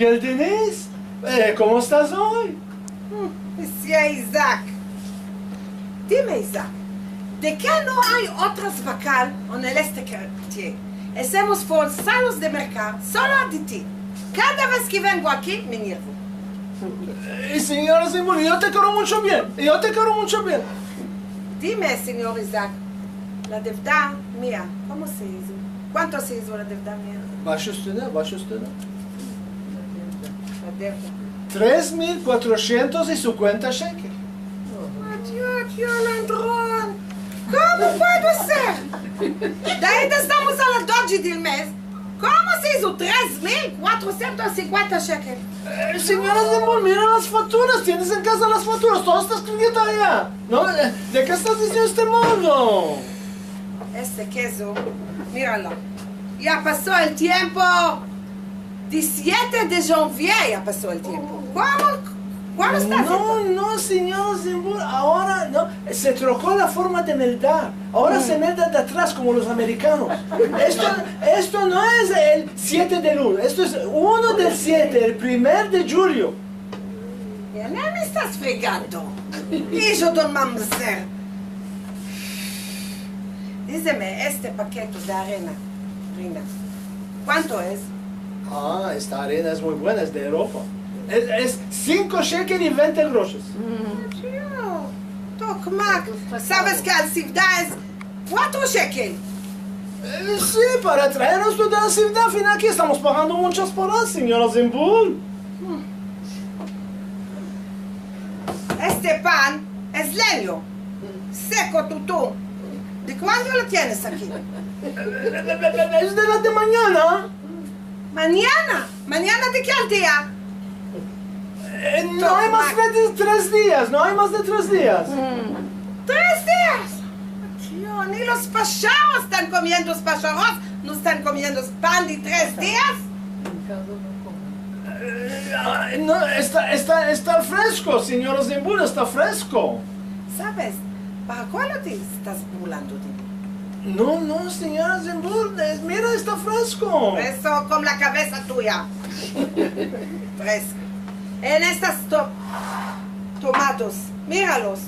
El Denise, ¿cómo estás hoy? Decía Isaac. Dime, Isaac, ¿de qué no hay otras vacas en el este quartier? Estamos forzados de mercado solo de ti. Cada vez que vengo aquí, me nervo. Señora Simón, yo te quiero mucho bien. Yo te quiero mucho bien. Dime, señor Isaac, la deuda mía, ¿cómo se hizo? ¿Cuánto se hizo la deuda mía? Baş üstüne, baş üstüne. La deuda. 3.450 shekels. Adiós, ladrón. ¿Cómo puede ser? De ahí estamos a las 12 del mes. ¿Cómo se hizo 3.450 shekels? Señora Simón, mira las facturas. Tienes en casa las facturas. Todo está escrito allá. ¿No? ¿De qué estás diciendo este modo? Este queso, míralo. Ya pasó el tiempo. 17 de janvier ya pasó el tiempo. ¿Cuándo estás? No, señor Zimbur, ahora no, se trocó la forma de meldar. Ahora se melda de atrás como los americanos. Esto no es el 7 del 1, esto es 1 del 7, el 1 de julio. Ya no me estás fregando. Y yo, don Mamzer. Díseme, este paquete de arena, Rina, ¿cuánto es? Esta arena es muy buena, es de Europa. Es 5 shekels y 20 grosos. Tokmak, ¿sabes que al ciudad es 4 shekels? Sí, para traernos toda la ciudad, al final aquí estamos pagando muchas por señora Zimbur. Este pan es leño, seco tutú. ¿De cuándo lo tienes aquí? Es de la de mañana. ¿Mañana? ¿Mañana de qué día? No hay más de 3 días, no hay más de 3 días. 3 días. Tío, ni los pacharos están comiendo pacharos, no están comiendo pan de 3 días. No, está fresco, señor Zimbur, está fresco. ¿Sabes? ¿Para cuándo te estás burlando de mí? No, señora Zimbur, mira, está fresco. Eso con la cabeza tuya. Fresco. En estas tomatos, míralos,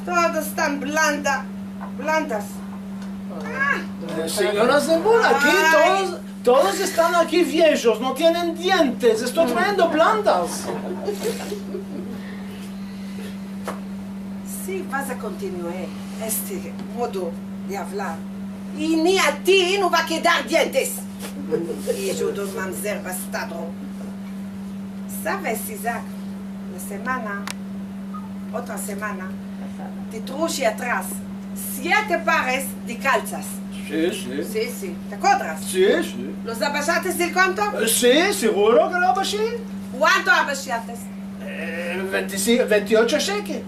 todos están blandas. Señora Zimbur, aquí todos están aquí viejos, no tienen dientes, estoy trayendo blandas. Si vas a continuar este modo de hablar, y ni a ti no va a quedar dientes. Y yo, don Mamzer bastardo. ¿Sabes, Isaac? Otra semana, te traje atrás 7 pares de calzas. Sí, ¿te acuerdas? Sí. ¿Los abachates del cuánto? Sí, seguro que lo abaché. ¿Cuánto abachates? 28 shekels.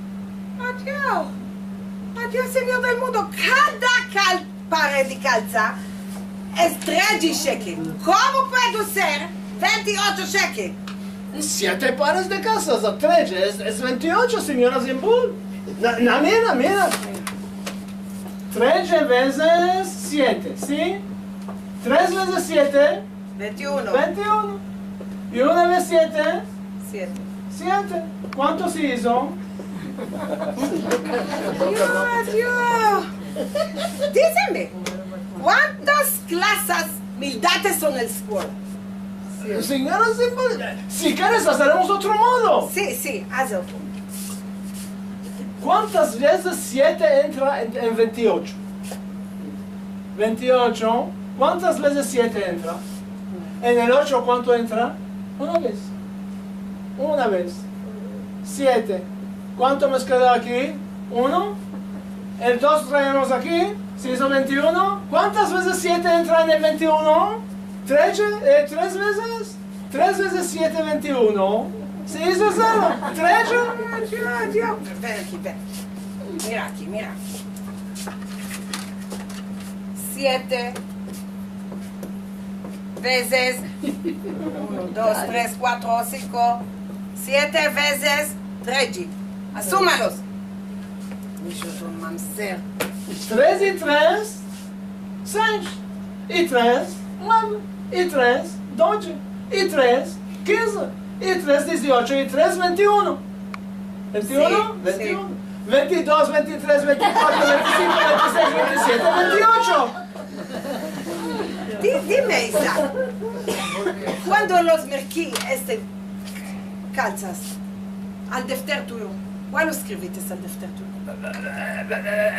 Adiós, señor del mundo. Cada par de calza es 13 shekels. ¿Cómo puede ser 28 shekels? 7 pares de casas a 13, es 28, señora Zimbur. Mira. 13 veces 7, ¿sí? 3 veces 7, 21. 21. Y 1 vez 7, 7. 7. ¿Cuánto se hizo? Adiós. Dígame, ¿cuántas clases mildates son en el escuela? Señora Zimbur, si quieres haremos otro modo. Sí, haz otro. ¿Cuántas veces 7 entra en 28? 28. ¿Cuántas veces 7 entra? En el 8, ¿cuánto entra? Una vez. 7. ¿Cuánto nos queda aquí? 1. El 2 traemos aquí. Se hizo 21. ¿Cuántas veces 7 entra en el 21? 3 veces. 3 veces 7, 21. Se hizo 0. 3. Adiós. Ven aquí. Mira aquí. 7 veces 1, 2, 3, 4, 5. 7 veces 13. Asúmalos. Yo, don Mamzer. 3 y 3, 6. Y 3, 9. Y 3, 12. Y 3, 15. Y 3, 18. Y 3, 21. ¿21? Sí, 21. 22, 23, 24, 25, 26, 27, 28. Dime, Isaac, cuando los merquí calzas al defter tuyo, ¿cuál escribiste al defter tuyo?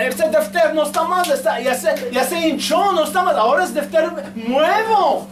Este defter no está mal, ya se hinchó, no está mal. Ahora es defter nuevo.